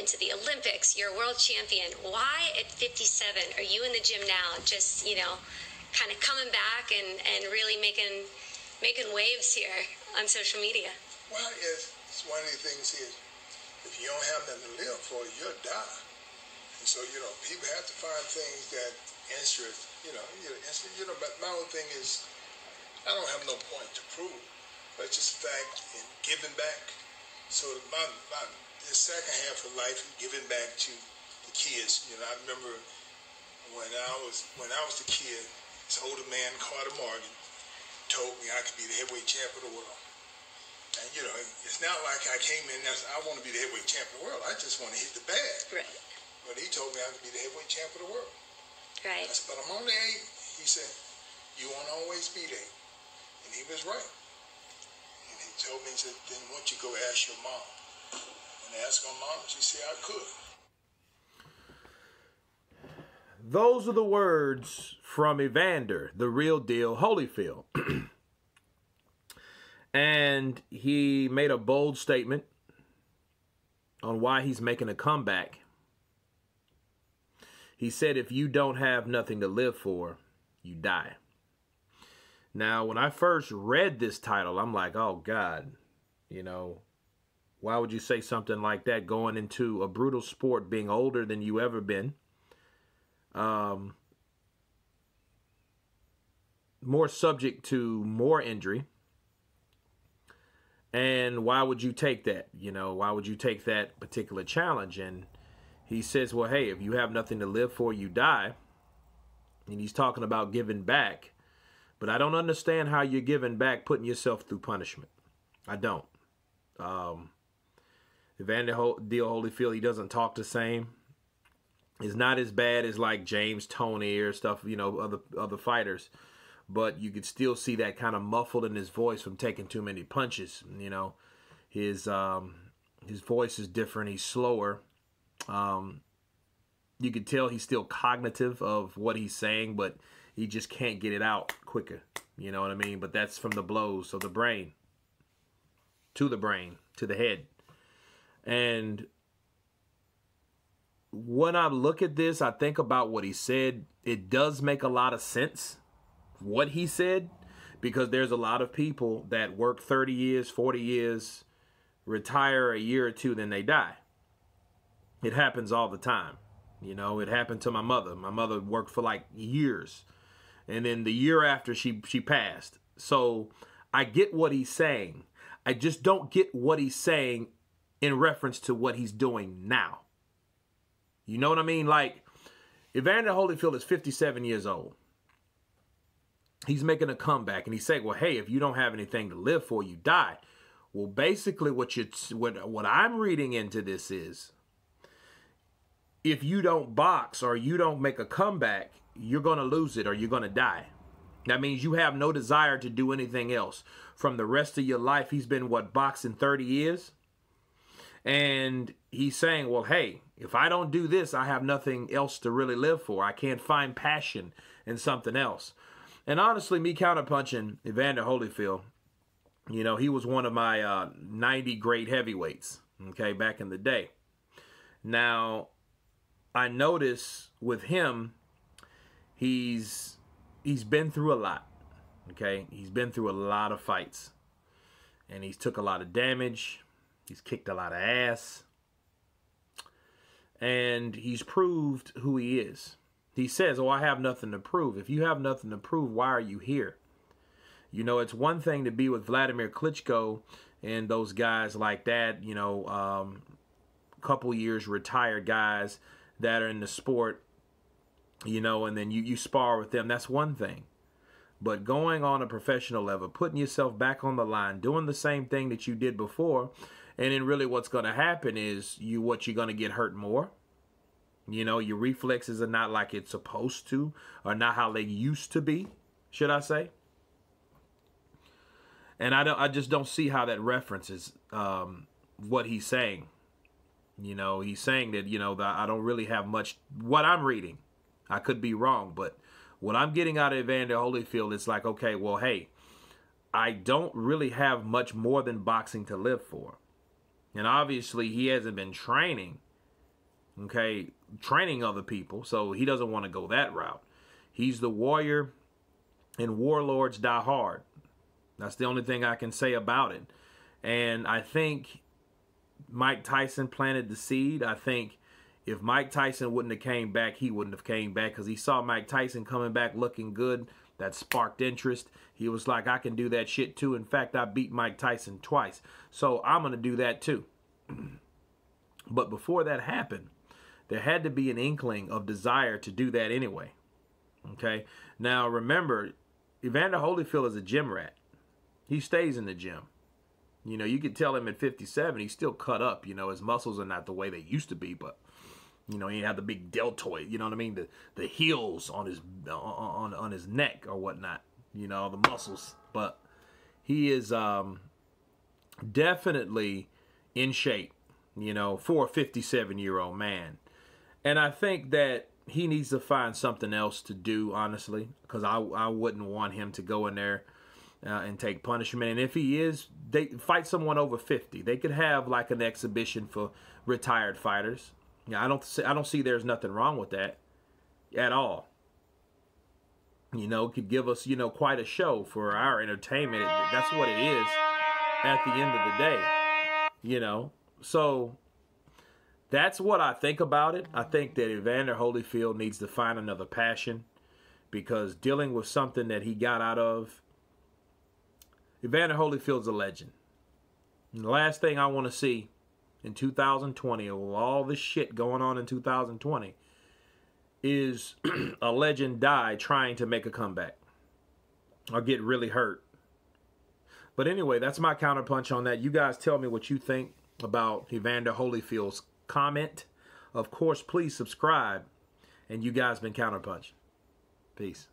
been to the Olympics, you're a world champion. Why at 57 are you in the gym now, just, you know, kind of coming back and really making waves here on social media? Well, it's one of the things is, if you don't have nothing to live for, you'll die. And so, you know, people have to find things that interest, but my whole thing is, I don't have no point to prove, but it's just the fact in giving back. So the second half of life is giving back to the kids. You know, I remember when I was the kid, this older man, Carter Morgan, told me I could be the heavyweight champ of the world. And, you know, it's not like I came in and said, I want to be the heavyweight champ of the world. I just want to hit the bag. Right. But he told me I could be the heavyweight champ of the world. Right. I said, but I'm only 8. He said, you won't always be 8. And he was right. And he told me, he said, then why don't you go ask your mom? When I asked my mom, she said I could. Those are the words from Evander, the real deal Holyfield. And he made a bold statement on why he's making a comeback. He said, if you don't have nothing to live for, you die. Now, when I first read this title, I'm like, oh, God, you know, why would you say something like that going into a brutal sport, being older than you ever been? More subject to more injury. And why would you take that? You know, why would you take that particular challenge? And he says, well, hey, if you have nothing to live for, you die. And he's talking about giving back. But I don't understand how you're giving back, putting yourself through punishment. I don't. Evander Holyfield, he doesn't talk the same. It's not as bad as like James Toney or stuff, you know, other fighters. But you could still see that kind of muffled in his voice from taking too many punches. You know, his voice is different. He's slower. You could tell he's still cognitive of what he's saying, but he just can't get it out quicker. You know what I mean? But that's from the blows of the brain, to the head. And when I look at this, I think about what he said. It does make a lot of sense, what he said, because there's a lot of people that work 30 years, 40 years, retire a year or two, then they die. It happens all the time. You know, it happened to my mother. My mother worked for like years. And then the year after she passed. So I get what he's saying. I just don't get what he's saying in reference to what he's doing now. You know what I mean? Like, Evander Holyfield is 57 years old. He's making a comeback, and he's saying, well, hey, if you don't have anything to live for, you die. Well, basically what I'm reading into this is, if you don't box or you don't make a comeback, you're going to lose it or you're going to die. That means you have no desire to do anything else. From the rest of your life, he's been, boxing 30 years? And he's saying, well, hey, if I don't do this, I have nothing else to really live for. I can't find passion in something else. And honestly, me counterpunching Evander Holyfield, you know, he was one of my 90 great heavyweights, okay, back in the day. Now, I notice with him, he's been through a lot, okay? He's been through a lot of fights, and he's took a lot of damage. He's kicked a lot of ass, and he's proved who he is. He says, oh, I have nothing to prove. If you have nothing to prove, why are you here? You know, it's one thing to be with Vladimir Klitschko and those guys like that, you know, couple years retired guys that are in the sport, you know, and then you spar with them. That's one thing. But going on a professional level, putting yourself back on the line, doing the same thing that you did before, and then really what's going to happen is you're going to get hurt more. You know, your reflexes are not like it's supposed to, or not how they used to be, should I say. And I just don't see how that references what he's saying. You know, he's saying that, you know, that I don't really have much, what I'm reading. I could be wrong, but what I'm getting out of Evander Holyfield, it's like, okay, well, hey, I don't really have much more than boxing to live for. And obviously he hasn't been training okay, training other people. So he doesn't want to go that route. He's the warrior, and warlords die hard. That's the only thing I can say about it. And I think Mike Tyson planted the seed. I think if Mike Tyson wouldn't have came back, he wouldn't have came back, because he saw Mike Tyson coming back looking good. That sparked interest. He was like, I can do that shit too. In fact, I beat Mike Tyson twice, so I'm going to do that too. But before that happened, there had to be an inkling of desire to do that anyway. Okay. Now remember, Evander Holyfield is a gym rat. He stays in the gym. You know, you could tell him at 57, he's still cut up. You know, his muscles are not the way they used to be, but you know, he had the big deltoid. You know what I mean? The heels on his neck or whatnot. You know, the muscles. But he is definitely in shape. You know, for a 57-year-old man. And I think that he needs to find something else to do, honestly, because I wouldn't want him to go in there and take punishment. And if he is, they fight someone over 50. They could have like an exhibition for retired fighters. Yeah, I don't see there's nothing wrong with that at all. You know, it could give us, you know, quite a show for our entertainment. That's what it is at the end of the day. You know, so that's what I think about it. I think that Evander Holyfield needs to find another passion, because dealing with something that he got out of, Evander Holyfield's a legend. And the last thing I want to see in 2020, with all this shit going on in 2020, is a legend die trying to make a comeback or get really hurt. But anyway, that's my counterpunch on that. You guys tell me what you think about Evander Holyfield's comment. Of course, please subscribe. And you guys been counterpunching. Peace.